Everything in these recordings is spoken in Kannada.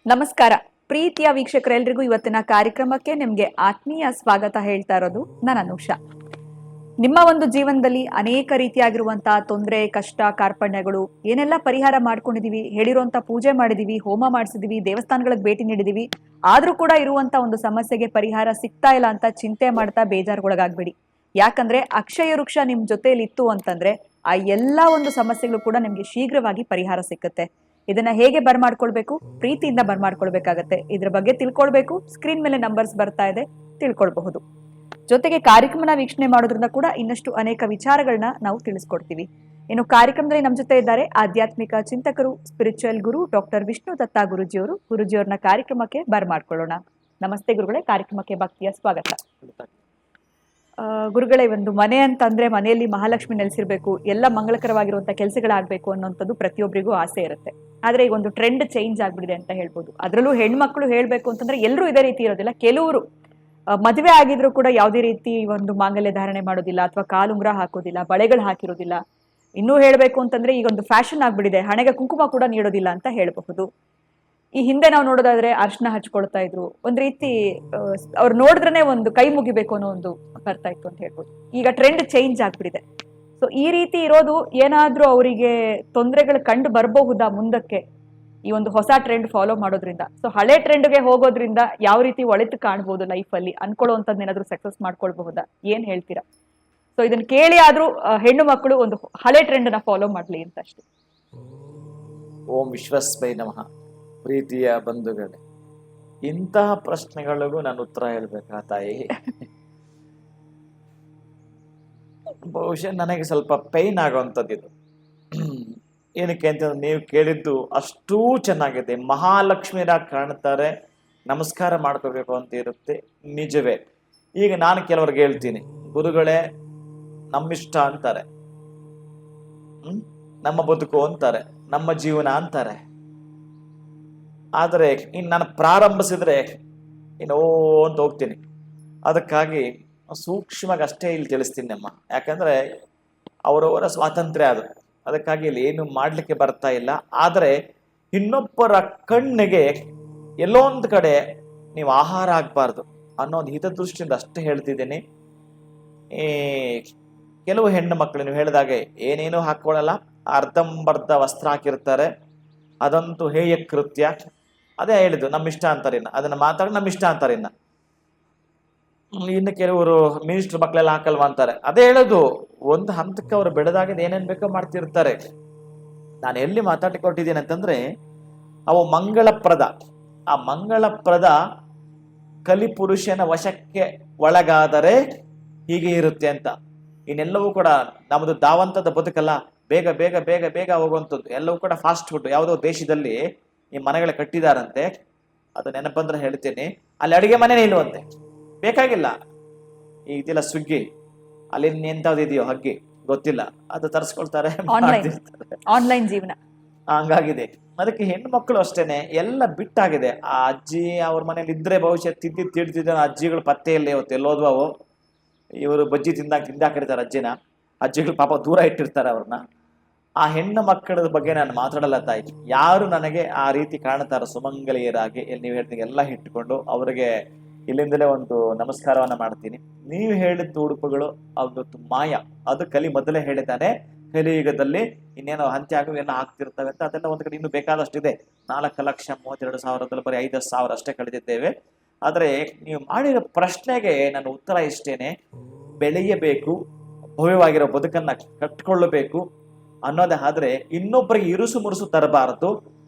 ನಮಸ್ಕಾರ ಪ್ರೀತಿಯ ವೀಕ್ಷಕರೆಲ್ಲರಿಗೂ ಇವತ್ತಿನ ಕಾರ್ಯಕ್ರಮಕ್ಕೆ ನಿಮ್ಗೆ ಆತ್ಮೀಯ ಸ್ವಾಗತ ಹೇಳ್ತಾ ಇರೋದು ನಾನು ಅನುಷಾ. ನಿಮ್ಮ ಒಂದು ಜೀವನದಲ್ಲಿ ಅನೇಕ ರೀತಿಯಾಗಿರುವಂತಹ ತೊಂದರೆ, ಕಷ್ಟ, ಕಾರ್ಪಣ್ಯಗಳು ಏನೆಲ್ಲ ಪರಿಹಾರ ಮಾಡ್ಕೊಂಡಿದೀವಿ, ಹೇಳಿರುವಂತ ಪೂಜೆ ಮಾಡಿದೀವಿ, ಹೋಮ ಮಾಡಿಸಿದೀವಿ, ದೇವಸ್ಥಾನಗಳಿಗೆ ಭೇಟಿ ನೀಡಿದೀವಿ, ಆದ್ರೂ ಕೂಡ ಇರುವಂತ ಒಂದು ಸಮಸ್ಯೆಗೆ ಪರಿಹಾರ ಸಿಗ್ತಾ ಇಲ್ಲ ಅಂತ ಚಿಂತೆ ಮಾಡ್ತಾ ಬೇಜಾರುಗೊಳಗಾಗ್ಬೇಡಿ. ಯಾಕಂದ್ರೆ ಅಕ್ಷಯ ವೃಕ್ಷ ನಿಮ್ ಜೊತೆಲಿ ಇತ್ತು ಅಂತಂದ್ರೆ ಆ ಎಲ್ಲಾ ಒಂದು ಸಮಸ್ಯೆಗಳು ಕೂಡ ನಿಮ್ಗೆ ಶೀಘ್ರವಾಗಿ ಪರಿಹಾರ ಸಿಕ್ಕುತ್ತೆ. ಇದನ್ನ ಹೇಗೆ ಬರ್ಮಾಡ್ಕೊಳ್ಬೇಕು? ಪ್ರೀತಿಯಿಂದ ಬರ್ಮಾಡ್ಕೊಳ್ಬೇಕಾಗತ್ತೆ. ಇದ್ರ ಬಗ್ಗೆ ತಿಳ್ಕೊಳ್ಬೇಕು, ಸ್ಕ್ರೀನ್ ಮೇಲೆ ನಂಬರ್ಸ್ ಬರ್ತಾ ಇದೆ, ತಿಳ್ಕೊಳ್ಬಹುದು. ಜೊತೆಗೆ ಕಾರ್ಯಕ್ರಮನ ವೀಕ್ಷಣೆ ಮಾಡೋದ್ರಿಂದ ಕೂಡ ಇನ್ನಷ್ಟು ಅನೇಕ ವಿಚಾರಗಳನ್ನ ನಾವು ತಿಳಿಸ್ಕೊಡ್ತೀವಿ. ಇನ್ನು ಕಾರ್ಯಕ್ರಮದಲ್ಲಿ ನಮ್ಮ ಜೊತೆ ಇದ್ದಾರೆ ಆಧ್ಯಾತ್ಮಿಕ ಚಿಂತಕರು, ಸ್ಪಿರಿಚುವಲ್ ಗುರು ಡಾಕ್ಟರ್ ವಿಷ್ಣು ದತ್ತ ಗುರುಜಿಯವ್ರನ್ನ ಕಾರ್ಯಕ್ರಮಕ್ಕೆ ಬರ್ಮಾಡ್ಕೊಳ್ಳೋಣ. ನಮಸ್ತೆ ಗುರುಗಳೇ, ಕಾರ್ಯಕ್ರಮಕ್ಕೆ ಭಕ್ತಿಯ ಸ್ವಾಗತ. ಗುರುಗಳೇ, ಒಂದು ಮನೆ ಅಂತಂದ್ರೆ ಮನೆಯಲ್ಲಿ ಮಹಾಲಕ್ಷ್ಮಿ ನೆಲೆಸಿರ್ಬೇಕು, ಎಲ್ಲ ಮಂಗಳಕರವಾಗಿರುವಂತಹ ಕೆಲಸಗಳಾಗಬೇಕು ಅನ್ನೋಂಥದ್ದು ಪ್ರತಿಯೊಬ್ಬರಿಗೂ ಆಸೆ ಇರುತ್ತೆ. ಆದ್ರೆ ಈಗ ಒಂದು ಟ್ರೆಂಡ್ ಚೇಂಜ್ ಆಗ್ಬಿಟ್ಟಿದೆ ಅಂತ ಹೇಳ್ಬೋದು. ಅದರಲ್ಲೂ ಹೆಣ್ಮಕ್ಳು ಹೇಳ್ಬೇಕು ಅಂತಂದ್ರೆ ಎಲ್ಲರೂ ಇದೇ ರೀತಿ ಇರೋದಿಲ್ಲ. ಕೆಲವರು ಮದುವೆ ಆಗಿದ್ರು ಕೂಡ ಯಾವುದೇ ರೀತಿ ಒಂದು ಮಾಂಗಲ್ಯ ಧಾರಣೆ ಮಾಡೋದಿಲ್ಲ, ಅಥವಾ ಕಾಲುಂಗ್ರ ಹಾಕೋದಿಲ್ಲ, ಬಳೆಗಳು ಹಾಕಿರೋದಿಲ್ಲ. ಇನ್ನೂ ಹೇಳ್ಬೇಕು ಅಂತಂದ್ರೆ ಈಗ ಒಂದು ಫ್ಯಾಷನ್ ಆಗ್ಬಿಟ್ಟಿದೆ, ಹಣೆಗೆ ಕುಂಕುಮ ಕೂಡ ನೀಡೋದಿಲ್ಲ ಅಂತ ಹೇಳಬಹುದು. ಈ ಹಿಂದೆ ನಾವು ನೋಡೋದಾದ್ರೆ ಅರ್ಶನ ಹಚ್ಕೊಳ್ತಾ ಇದ್ರು, ಒಂದ್ ರೀತಿ ಅವ್ರು ನೋಡಿದ್ರೆ ಒಂದು ಕೈ ಮುಗಿಬೇಕು ಅನ್ನೋ ಒಂದು ಬರ್ತಾ ಇತ್ತು ಅಂತ ಹೇಳ್ಬೋದು. ಈಗ ಟ್ರೆಂಡ್ ಚೇಂಜ್ ಆಗ್ಬಿಟ್ಟಿದೆ. ಸೊ ಈ ರೀತಿ ಇರೋದು ಏನಾದ್ರೂ ಅವರಿಗೆ ತೊಂದರೆಗಳು ಕಂಡು ಬರಬಹುದಾ ಮುಂದಕ್ಕೆ, ಈ ಒಂದು ಹೊಸ ಟ್ರೆಂಡ್ ಫಾಲೋ ಮಾಡೋದ್ರಿಂದ? ಸೊ ಹಳೆ ಟ್ರೆಂಡ್ಗೆ ಹೋಗೋದ್ರಿಂದ ಯಾವ ರೀತಿ ಒಳಿತು ಕಾಣ್ಬೋದು ಲೈಫಲ್ಲಿ, ಅನ್ಕೊಳ್ಳುವಂಥದ್ದು ಏನಾದ್ರೂ ಸಕ್ಸಸ್ ಮಾಡ್ಕೊಳ್ಬಹುದಾ? ಏನ್ ಹೇಳ್ತೀರಾ? ಸೊ ಇದನ್ನ ಕೇಳಿ ಆದ್ರೂ ಹೆಣ್ಣು ಮಕ್ಕಳು ಒಂದು ಹಳೆ ಟ್ರೆಂಡ್ ನ ಫಾಲೋ ಮಾಡ್ಲಿ ಅಂತ ಅಷ್ಟೇ. ಓಂ ವಿಶ್ವಸ್ಮೈ ನಮಃ. ಪ್ರೀತಿಯ ಬಂಧುಗಳೇ, ಇಂತಹ ಪ್ರಶ್ನೆಗಳಿಗೂ ನಾನು ಉತ್ತರ ಹೇಳ್ಬೇಕಾ ತಾಯಿ? ಬಹುಶಃ ನನಗೆ ಸ್ವಲ್ಪ ಪೈನ್ ಆಗುವಂಥದ್ದಿದು. ಏನಕ್ಕೆ ಅಂತಂದ್ರೆ, ನೀವು ಕೇಳಿದ್ದು ಅಷ್ಟೂ ಚೆನ್ನಾಗಿದೆ. ಮಹಾಲಕ್ಷ್ಮಿರಾಗಿ ಕಾಣ್ತಾರೆ, ನಮಸ್ಕಾರ ಮಾಡ್ಕೋಬೇಕು ಅಂತ ಇರುತ್ತೆ, ನಿಜವೇ. ಈಗ ನಾನು ಕೆಲವ್ರಿಗೆ ಹೇಳ್ತೀನಿ, ಗುರುಗಳೇ ನಮ್ಮಿಷ್ಟ ಅಂತಾರೆ, ನಮ್ಮ ಬದುಕು ಅಂತಾರೆ, ನಮ್ಮ ಜೀವನ ಅಂತಾರೆ. ಆದರೆ ಇನ್ನು ನಾನು ಪ್ರಾರಂಭಿಸಿದ್ರೆ ಇನ್ನು ಅಂತ ಹೋಗ್ತೀನಿ. ಅದಕ್ಕಾಗಿ ಸೂಕ್ಷ್ಮವಾಗಿ ಅಷ್ಟೇ ಇಲ್ಲಿ ತಿಳಿಸ್ತೀನಿ ನಮ್ಮ, ಯಾಕಂದ್ರೆ ಅವರವರ ಸ್ವಾತಂತ್ರ್ಯ ಅದು. ಅದಕ್ಕಾಗಿ ಇಲ್ಲಿ ಏನು ಮಾಡ್ಲಿಕ್ಕೆ ಬರ್ತಾ ಇಲ್ಲ. ಆದರೆ ಇನ್ನೊಬ್ಬರ ಕಣ್ಣಿಗೆ ಎಲ್ಲೋ ಒಂದು ಕಡೆ ನೀವು ಆಹಾರ ಆಗ್ಬಾರ್ದು ಅನ್ನೋದು ಹಿತದೃಷ್ಟಿಯಿಂದ ಅಷ್ಟೇ ಹೇಳ್ತಿದ್ದೀನಿ. ಕೆಲವು ಹೆಣ್ಣು ಮಕ್ಕಳು ನೀವು ಹೇಳಿದಾಗೆ ಏನೇನೂ ಹಾಕೊಳ್ಳಲ್ಲ, ಅರ್ಧಂಬರ್ಧ ವಸ್ತ್ರ ಹಾಕಿರ್ತಾರೆ, ಅದಂತೂ ಹೇಯ ಕೃತ್ಯ. ಅದೇ ಹೇಳಿದ್ದು, ನಮ್ಮಿಷ್ಟ ಅಂತಾರೆ. ಅದನ್ನ ಮಾತಾಡಿ ನಮ್ಮಿಷ್ಟ ಅಂತಾರೆ. ಇನ್ನು ಕೆಲವರು ಮಿನಿಸ್ಟರ್ ಮಕ್ಕಳೆಲ್ಲ ಹಾಕಲ್ವಾ ಅಂತಾರೆ. ಅದೇ ಹೇಳೋದು, ಒಂದು ಹಂತಕ್ಕೆ ಅವರು ಬೆಳೆದಾಗಿದ್ದು ಏನೇನ್ ಬೇಕೋ ಮಾಡ್ತಿರ್ತಾರೆ. ನಾನು ಎಲ್ಲಿ ಮಾತಾಡಿಕೊಟ್ಟಿದ್ದೀನಿ ಅಂತಂದ್ರೆ, ಅವು ಮಂಗಳಪ್ರದ, ಆ ಮಂಗಳಪ್ರದ ಕಲಿಪುರುಷನ ವಶಕ್ಕೆ ಒಳಗಾದರೆ ಹೀಗೆ ಇರುತ್ತೆ ಅಂತ. ಇನ್ನೆಲ್ಲವೂ ಕೂಡ ನಮ್ಮದು ಧಾವಂತದ ಬದುಕಲ್ಲ, ಬೇಗ ಬೇಗ ಬೇಗ ಬೇಗ ಹೋಗುವಂಥದ್ದು. ಎಲ್ಲವೂ ಕೂಡ ಫಾಸ್ಟ್ ಫುಡ್. ಯಾವುದೋ ದೇಶದಲ್ಲಿ ಈ ಮನೆಗಳ ಕಟ್ಟಿದಾರಂತೆ, ಅದು ನೆನಪಂದ್ರೆ ಹೇಳ್ತೀನಿ, ಅಲ್ಲಿ ಅಡಿಗೆ ಮನೆನೇ ಇಲ್ವಂತೆ, ಬೇಕಾಗಿಲ್ಲ. ಈಗ ಇದೆಲ್ಲ ಸ್ವಿಗ್ಗಿ, ಅಲ್ಲಿ ಎಂಥವ್ದಿದೆಯೋ ಹಗ್ಗಿ ಗೊತ್ತಿಲ್ಲ, ಅದು ತರಿಸ್ಕೊಳ್ತಾರೆ, ಆನ್ಲೈನ್ ಜೀವನ ಹಂಗಾಗಿದೆ. ಅದಕ್ಕೆ ಹೆಣ್ಣು ಮಕ್ಕಳು ಅಷ್ಟೇನೆ ಎಲ್ಲ ಬಿಟ್ಟಾಗಿದೆ. ಆ ಅಜ್ಜಿ ಅವ್ರ ಮನೇಲಿ ಇದ್ರೆ ಬಹುಶಃ ತಿಂದಿದ್ದ ಅಜ್ಜಿಗಳು ಪತ್ತೆ ಇಲ್ಲ, ಇವತ್ತು ಎಲ್ಲೋದ್ವು ಅವು. ಇವರು ಬಜ್ಜಿ ತಿಂದಾಕಿರ್ತಾರೆ ಅಜ್ಜಿನ, ಅಜ್ಜಿಗಳು ಪಾಪ ದೂರ ಇಟ್ಟಿರ್ತಾರೆ ಅವ್ರನ್ನ. ಆ ಹೆಣ್ಣು ಮಕ್ಕಳ ಬಗ್ಗೆ ನಾನು ಮಾತಾಡಲ್ಲ ತಾಯಿ. ಯಾರು ನನಗೆ ಆ ರೀತಿ ಕಾಣ್ತಾರೋ ಸುಮಂಗಲಿಯರಾಗಿ, ನೀವು ಹೇಳ್ತೀನಿ ಎಲ್ಲ ಇಟ್ಟುಕೊಂಡು ಅವರಿಗೆ ಇಲ್ಲಿಂದಲೇ ಒಂದು ನಮಸ್ಕಾರವನ್ನ ಮಾಡ್ತೀನಿ. ನೀವು ಹೇಳಿದ ಉಡುಪುಗಳು ಅದು ಮಾಯ, ಅದು ಕಲಿ ಮೊದಲೇ ಹೇಳಿದ್ದಾನೆ. ಕಲಿಯುಗದಲ್ಲಿ ಇನ್ನೇನೋ ಹಂತೆ ಆಗುವ ಏನೋ ಆಗ್ತಿರ್ತವೆ ಅಂತ, ಅದೆಲ್ಲ ಒಂದು ಕಡೆ ಇನ್ನೂ ಬೇಕಾದಷ್ಟಿದೆ. 4,32,000 ಬರೀ 5,000 ಅಷ್ಟೇ ಕಳೆದಿದ್ದೇವೆ. ಆದರೆ ನೀವು ಮಾಡಿರೋ ಪ್ರಶ್ನೆಗೆ ನನ್ನ ಉತ್ತರ ಇಷ್ಟೇನೆ, ಬೆಳೆಯಬೇಕು, ಭವ್ಯವಾಗಿರೋ ಬದುಕನ್ನ ಕಟ್ಕೊಳ್ಳಬೇಕು ಅನ್ನೋದೇ. ಆದ್ರೆ ಇನ್ನೊಬ್ಬರಿಗೆ ಇರುಸು ಮುರುಸು ತರಬಾರದು.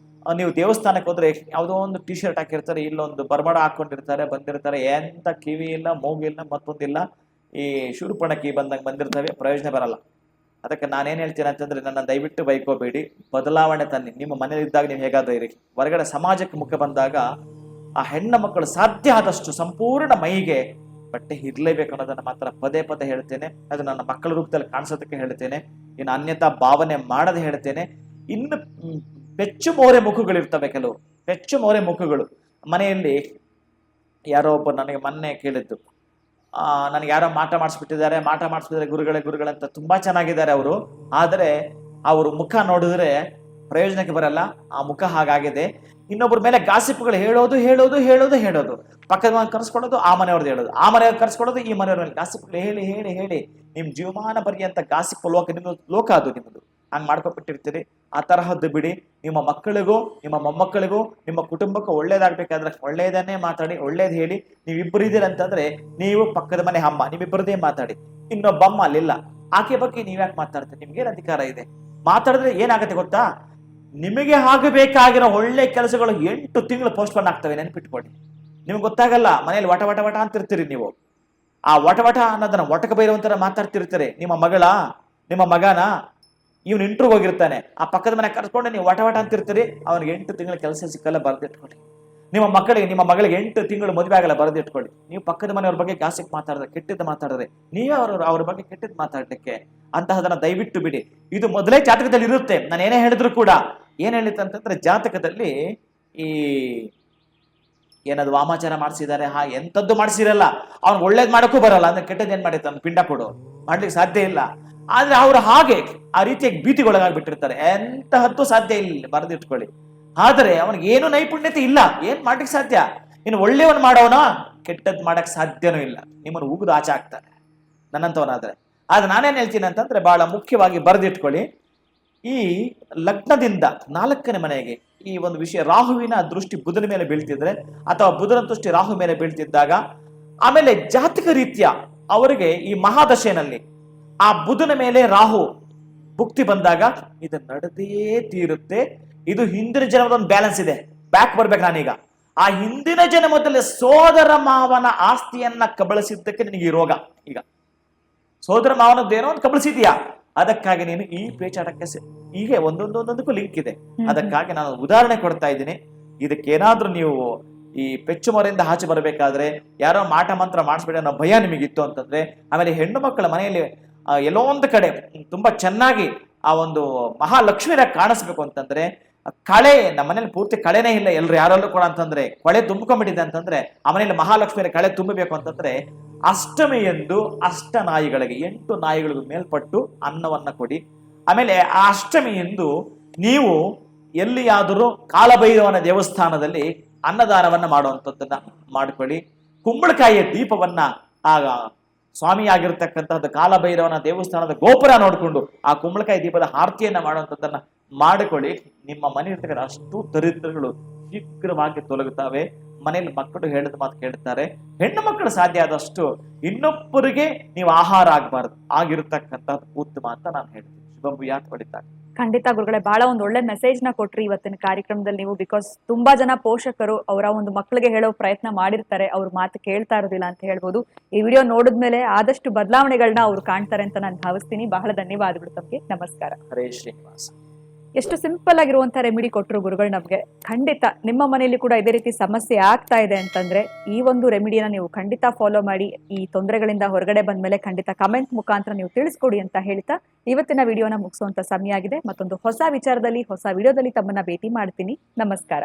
ನೀವು ದೇವಸ್ಥಾನಕ್ಕೆ ಹೋದ್ರೆ ಯಾವುದೋ ಒಂದು ಟಿ ಶರ್ಟ್ ಹಾಕಿರ್ತಾರೆ, ಇಲ್ಲೊಂದು ಬರ್ಮಡ ಹಾಕೊಂಡಿರ್ತಾರೆ, ಬಂದಿರ್ತಾರೆ, ಎಂತ ಕಿವಿ ಇಲ್ಲ, ಮೂಗಿಲ್ಲ, ಮತ್ತೊಂದಿಲ್ಲ, ಈ ಶೂರ್ಪಣಕಿ ಬಂದಿರ್ತವೆ, ಪ್ರಯೋಜನ ಬರಲ್ಲ. ಅದಕ್ಕೆ ನಾನೇನ್ ಹೇಳ್ತೀನಿ ಅಂತಂದ್ರೆ, ನನ್ನ ದಯವಿಟ್ಟು ಬೈಕೋಬೇಡಿ, ಬದಲಾವಣೆ ತನ್ನಿ. ನಿಮ್ಮ ಮನೇಲಿದ್ದಾಗ ನೀವು ಹೇಗಾದ್ರೂ ಇರಿ, ಹೊರಗಡೆ ಸಮಾಜಕ್ಕೆ ಮುಖ ಬಂದಾಗ ಆ ಹೆಣ್ಣು ಮಕ್ಕಳು ಸಾಧ್ಯ ಆದಷ್ಟು ಸಂಪೂರ್ಣ ಮೈಗೆ ಬಟ್ಟೆ ಇರ್ಲೇಬೇಕು ಅನ್ನೋದನ್ನ ಮಾತ್ರ ಪದೇ ಪದೇ ಹೇಳ್ತೇನೆ. ಅದು ನನ್ನ ಮಕ್ಕಳ ರೂಪದಲ್ಲಿ ಕಾಣಿಸೋದಕ್ಕೆ ಹೇಳ್ತೇನೆ, ಇನ್ನು ಅನ್ಯತಾ ಭಾವನೆ ಮಾಡದೆ ಹೇಳ್ತೇನೆ. ಇನ್ನು ಪೆಚ್ಚು ಮೋರೆ ಮುಖಗಳಿರ್ತವೆ, ಕೆಲವು ಪೆಚ್ಚು ಮೋರೆ ಮುಖಗಳು. ಮನೆಯಲ್ಲಿ ಯಾರೋ ಒಬ್ಬ ನನಗೆ ಮೊನ್ನೆ ಕೇಳಿದ್ದು, ನನಗೆ ಯಾರೋ ಮಾಟ ಮಾಡಿಸ್ಬಿಟ್ಟಿದ್ದಾರೆ ಗುರುಗಳಂತ ತುಂಬಾ ಚೆನ್ನಾಗಿದ್ದಾರೆ ಅವರು. ಆದರೆ ಅವರು ಮುಖ ನೋಡಿದ್ರೆ ಪ್ರಯೋಜನಕ್ಕೆ ಬರಲ್ಲ. ಆ ಮುಖ ಹಾಗಾಗಿದೆ. ಇನ್ನೊಬ್ಬರ ಮೇಲೆ ಗಾಸಿಪ್ಗಳು ಹೇಳೋದು, ಪಕ್ಕದ ಮನೆ ಕರ್ಸ್ಕೊಳ್ಳೋದು, ಆ ಮನೆಯವ್ರದ್ದು ಹೇಳೋದು, ಆ ಮನೆಯವ್ರು ಕರ್ಸ್ಕೊಳ್ಳೋದು, ಈ ಮನೆಯವ್ರ ಮೇಲೆ ಗಾಸಿಪ್ಗಳು ಹೇಳಿ ನಿಮ್ ಜೀವಮಾನ ಪರ್ಯಂತ ಗಾಸಿಪ್ ಲೋಕ, ನಿಮ್ಮದು ಲೋಕ ಅದು ನಿಮ್ಮದು. ಹಂಗ್ ಮಾಡ್ಕೊಬಿಟ್ಟಿರ್ತೀರಿ. ಆ ತರಹದ್ದು ಬಿಡಿ. ನಿಮ್ಮ ಮಕ್ಕಳಿಗೂ ನಿಮ್ಮ ಮೊಮ್ಮಕ್ಕಳಿಗೂ ನಿಮ್ಮ ಕುಟುಂಬಕ್ಕೂ ಒಳ್ಳೇದಾಗ್ಬೇಕಾದ್ರೆ ಒಳ್ಳೇದನ್ನೇ ಮಾತಾಡಿ, ಒಳ್ಳೇದ್ ಹೇಳಿ. ನೀವಿಬ್ಬರಿದ್ದೀರಂತಂದ್ರೆ ನೀವು ಪಕ್ಕದ ಮನೆ ಅಮ್ಮ, ನಿಮ್ಮಿಬ್ಬರದೇ ಮಾತಾಡಿ. ಇನ್ನೊಬ್ಬ ಅಮ್ಮ ಅಲ್ಲಿಲ್ಲ, ಆಕೆ ಬಗ್ಗೆ ನೀವ್ಯಾಕೆ ಮಾತಾಡ್ತೀರಿ? ನಿಮ್ಗೇನ್ ಅಧಿಕಾರ ಇದೆ? ಮಾತಾಡಿದ್ರೆ ಏನಾಗತ್ತೆ ಗೊತ್ತಾ? ನಿಮಗೆ ಆಗಬೇಕಾಗಿರೋ ಒಳ್ಳೆ ಕೆಲಸಗಳು 8 ತಿಂಗಳು ಪೋಸ್ಟ್ಪೋನ್ ಆಗ್ತವೆ, ನೆನ್ಪಿಟ್ಕೊಳ್ಳಿ. ನಿಮ್ಗೆ ಗೊತ್ತಾಗಲ್ಲ. ಮನೇಲಿ ವಟ ಅಂತಿರ್ತೀರಿ ನೀವು. ಆ ವಟ ಅನ್ನೋದನ್ನ ಒಟಕ ಬೈರುವಂತರ ಮಾತಾಡ್ತಿರ್ತೀರಿ. ನಿಮ್ಮ ಮಗನ ಇವ್ನು ಇಂಟ್ರಿಗೆ ಹೋಗಿರ್ತಾನೆ, ಆ ಪಕ್ಕದ ಮನೆ ಕರ್ಸ್ಕೊಂಡು ನೀವು ವಟ ಅಂತಿರ್ತೀರಿ. ಅವ್ನಿಗೆ 8 ತಿಂಗಳ ಕೆಲಸ ಸಿಕ್ಕಲ್ಲ, ಬರೆದಿಟ್ಕೊಳ್ಳಿ. ನಿಮ್ಮ ಮಗಳಿಗೆ 8 ತಿಂಗಳು ಮದುವೆ ಆಗಲ್ಲ, ಬರೆದಿಟ್ಕೊಳ್ಳಿ. ನೀವು ಪಕ್ಕದ ಮನೆಯವ್ರ ಬಗ್ಗೆ ಗಾಸಿಪ್ ಮಾತಾಡಿದ್ರೆ, ಕೆಟ್ಟದ್ದು ಮಾತಾಡಿದ್ರೆ, ನೀವೇ ಅವ್ರ ಬಗ್ಗೆ ಕೆಟ್ಟದ್ದು ಮಾತಾಡ್ಲಿಕ್ಕೆ. ಅಂತಹದನ್ನ ದಯವಿಟ್ಟು ಬಿಡಿ. ಇದು ಮೊದಲೇ ಜಾತಕದಲ್ಲಿ ಇರುತ್ತೆ. ನಾನು ಏನೇ ಹೇಳಿದ್ರು ಕೂಡ ಏನ್ ಹೇಳಿತ್ತು ಅಂತಂದ್ರೆ, ಜಾತಕದಲ್ಲಿ ಈ ಏನದು ವಾಮಾಚಾರ ಮಾಡಿಸಿದ್ದಾರೆ, ಎಂತದ್ದು ಮಾಡಿಸಿರಲ್ಲ. ಅವ್ನ್ ಒಳ್ಳೇದ್ ಮಾಡಕ್ಕೂ ಬರಲ್ಲ, ಅಂದ್ರೆ ಕೆಟ್ಟದ್ ಏನ್ ಮಾಡಿರ್ತಾನೆ? ಪಿಂಡ ಕೊಡು, ಮಾಡ್ಲಿಕ್ಕೆ ಸಾಧ್ಯ ಇಲ್ಲ. ಆದ್ರೆ ಅವ್ರು ಹಾಗೆ ಆ ರೀತಿಯಾಗಿ ಭೀತಿಗೊಳಗಾಗ್ಬಿಟ್ಟಿರ್ತಾರೆ. ಎಂತಹದ್ದು ಸಾಧ್ಯ ಇಲ್ಲ, ಬರೆದಿಟ್ಕೊಳ್ಳಿ. ಆದ್ರೆ ಅವನಿಗೆ ಏನು ನೈಪುಣ್ಯತೆ ಇಲ್ಲ, ಏನ್ ಮಾಡ್ಲಿಕ್ಕೆ ಸಾಧ್ಯ? ಇನ್ನು ಒಳ್ಳೆಯವನ್ ಮಾಡೋನ ಕೆಟ್ಟದ್ ಮಾಡಕ್ ಸಾಧ್ಯನೂ ಇಲ್ಲ. ನಿಮ್ಮನ್ನು ಉಗಿದು ಆಚೆ ಹಾಕ್ತಾರೆ ನನ್ನಂತವನಾದ್ರೆ. ಆದ್ರೆ ನಾನೇನ್ ಹೇಳ್ತೀನಿ ಅಂತಂದ್ರೆ, ಬಹಳ ಮುಖ್ಯವಾಗಿ ಬರೆದಿಟ್ಕೊಳ್ಳಿ. ಈ ಲಗ್ನದಿಂದ 4ನೇ ಮನೆಗೆ ಈ ಒಂದು ವಿಷಯ, ರಾಹುವಿನ ದೃಷ್ಟಿ ಬುಧನ ಮೇಲೆ ಬೀಳ್ತಿದ್ರೆ, ಅಥವಾ ಬುಧನ ದೃಷ್ಟಿ ರಾಹು ಮೇಲೆ ಬೀಳ್ತಿದ್ದಾಗ, ಆಮೇಲೆ ಜಾತಕ ರೀತ್ಯ ಅವರಿಗೆ ಈ ಮಹಾದಶೆನಲ್ಲಿ ಆ ಬುಧನ ಮೇಲೆ ರಾಹು ಭುಕ್ತಿ ಬಂದಾಗ ಇದು ನಡೆದೇ ತೀರುತ್ತೆ. ಇದು ಹಿಂದಿನ ಜನ್ಮದ ಒಂದು ಬ್ಯಾಲೆನ್ಸ್ ಇದೆ, ಬ್ಯಾಕ್ ಬರ್ಬೇಕು. ನಾನೀಗ ಆ ಹಿಂದಿನ ಜನ್ಮದಲ್ಲಿ ಸೋದರ ಮಾವನ ಆಸ್ತಿಯನ್ನ ಕಬಳಿಸಿದ್ದಕ್ಕೆ ನಿನಗೆ ಈ ರೋಗ. ಈಗ ಸೋದರ ಮಾವನದ್ದೇನೋ ಒಂದು ಕಬಳಿಸಿದ್ಯಾ, ಅದಕ್ಕಾಗಿ ನೀನು ಈ ಪೇಚಾಟಕ್ಕೆ ಹೀಗೆ ಒಂದೊಂದಕ್ಕೂ ಲಿಂಕ್ ಇದೆ. ಅದಕ್ಕಾಗಿ ನಾನು ಉದಾಹರಣೆ ಕೊಡ್ತಾ ಇದ್ದೀನಿ. ಇದಕ್ಕೇನಾದ್ರೂ ನೀವು ಈ ಪೆಚ್ಚು ಮೊರೆಯಿಂದ ಆಚೆ ಬರಬೇಕಾದ್ರೆ, ಯಾರೋ ಮಾಟ ಮಂತ್ರ ಮಾಡಿಸ್ಬೇಡಿ ಅನ್ನೋ ಭಯ ನಿಮಗಿತ್ತು ಅಂತಂದ್ರೆ, ಆಮೇಲೆ ಹೆಣ್ಣು ಮಕ್ಕಳ ಮನೆಯಲ್ಲಿ ಎಲ್ಲೋ ಒಂದು ಕಡೆ ತುಂಬಾ ಚೆನ್ನಾಗಿ ಆ ಒಂದು ಮಹಾಲಕ್ಷ್ಮಿಯ ಕಾಣಿಸ್ಬೇಕು ಅಂತಂದ್ರೆ, ಕಳೆ ನಮ್ಮ ಮನೇಲಿ ಪೂರ್ತಿ ಕಳೆನೇ ಇಲ್ಲ ಎಲ್ರು ಯಾರಲ್ಲೂ ಕೂಡ ಅಂತಂದ್ರೆ, ಕೊಳೆ ತುಂಬ್ಕೊಂಡ್ಬಿಟ್ಟಿದೆ ಅಂತಂದ್ರೆ, ಆ ಮನೆಯಲ್ಲಿ ಮಹಾಲಕ್ಷ್ಮಿಯ ಕಳೆ ತುಂಬಬೇಕು ಅಂತಂದ್ರೆ, ಅಷ್ಟಮಿ ಎಂದು ಅಷ್ಟ ನಾಯಿಗಳಿಗೆ 8 ನಾಯಿಗಳಿಗೂ ಮೇಲ್ಪಟ್ಟು ಅನ್ನವನ್ನ ಕೊಡಿ. ಆಮೇಲೆ ಆ ಅಷ್ಟಮಿ ಎಂದು ನೀವು ಎಲ್ಲಿಯಾದರೂ ಕಾಲಭೈರವನ ದೇವಸ್ಥಾನದಲ್ಲಿ ಅನ್ನದಾನವನ್ನ ಮಾಡುವಂಥದ್ದನ್ನ ಮಾಡ್ಕೊಳ್ಳಿ. ಕುಂಬಳಕಾಯಿಯ ದೀಪವನ್ನ ಆಗ ಸ್ವಾಮಿಯಾಗಿರ್ತಕ್ಕಂಥದ್ದು ಕಾಲಭೈರವನ ದೇವಸ್ಥಾನದ ಗೋಪುರ ನೋಡಿಕೊಂಡು ಆ ಕುಂಬಳಕಾಯಿ ದೀಪದ ಆರತಿಯನ್ನ ಮಾಡುವಂಥದ್ದನ್ನ ಮಾಡಿಕೊಳ್ಳಿ. ನಿಮ್ಮ ಮನೆ ಇರ್ತಕ್ಕಂಥ ಅಷ್ಟು ದರಿದ್ರಗಳು ಶೀಘ್ರವಾಗಿ ತೊಲಗುತ್ತವೆ. ಮನೆಯಲ್ಲಿ ಮಕ್ಕಳು ಹೇಳಿದ ಮಾತು ಕೇಳ್ತಾರೆ. ಹೆಣ್ಣು ಮಕ್ಕಳು ಸಾಧ್ಯ ಆದಷ್ಟು ಇನ್ನೊಬ್ಬರಿಗೆ ನೀವು ಆಹಾರ ಆಗಬಾರ್ದು, ಆಗಿರ್ತಕ್ಕಂಥದ್ದು ಉತ್ತಮ ಅಂತ ನಾನು ಹೇಳ್ತೀನಿ. ಶುಭ ಹೊಡಿತಾರೆ. ಖಂಡಿತ ಗುರುಗಳೇ, ಬಹಳ ಒಂದು ಒಳ್ಳೆ ಮೆಸೇಜ್ ನ ಕೊಟ್ರಿ ಇವತ್ತಿನ ಕಾರ್ಯಕ್ರಮದಲ್ಲಿ ನೀವು. ಬಿಕಾಸ್ ತುಂಬಾ ಜನ ಪೋಷಕರು ಅವರ ಒಂದು ಮಕ್ಕಳಿಗೆ ಹೇಳೋ ಪ್ರಯತ್ನ ಮಾಡಿರ್ತಾರೆ, ಅವ್ರ ಮಾತು ಕೇಳ್ತಾ ಇರೋದಿಲ್ಲ ಅಂತ ಹೇಳ್ಬೋದು. ಈ ವಿಡಿಯೋ ನೋಡಿದ್ಮೇಲೆ ಆದಷ್ಟು ಬದಲಾವಣೆಗಳನ್ನ ಅವ್ರು ಕಾಣ್ತಾರೆ ಅಂತ ನಾನು ಭಾವಿಸ್ತೀನಿ. ಬಹಳ ಧನ್ಯವಾದಗಳು ತಮಗೆ. ನಮಸ್ಕಾರ. ಹರೇ ಶ್ರೀನಿವಾಸ. ಎಷ್ಟು ಸಿಂಪಲ್ ಆಗಿರುವಂತಹ ರೆಮಿಡಿ ಕೊಟ್ಟರು ಗುರುಗಳು ನಮ್ಗೆ. ಖಂಡಿತ ನಿಮ್ಮ ಮನೆಯಲ್ಲಿ ಕೂಡ ಇದೇ ರೀತಿ ಸಮಸ್ಯೆ ಆಗ್ತಾ ಇದೆ ಅಂತಂದ್ರೆ ಈ ಒಂದು ರೆಮಿಡಿನ ನೀವು ಖಂಡಿತ ಫಾಲೋ ಮಾಡಿ. ಈ ತೊಂದರೆಗಳಿಂದ ಹೊರಗಡೆ ಬಂದ್ಮೇಲೆ ಖಂಡಿತ ಕಮೆಂಟ್ ಮುಖಾಂತರ ನೀವು ತಿಳಿಸ್ಕೊಡಿ ಅಂತ ಹೇಳ್ತಾ ಇವತ್ತಿನ ವಿಡಿಯೋನ ಮುಗಿಸುವಂತ ಸಮಯ ಆಗಿದೆ. ಮತ್ತೊಂದು ಹೊಸ ವಿಚಾರದಲ್ಲಿ ಹೊಸ ವಿಡಿಯೋದಲ್ಲಿ ತಮ್ಮನ್ನ ಭೇಟಿ ಮಾಡ್ತೀನಿ. ನಮಸ್ಕಾರ.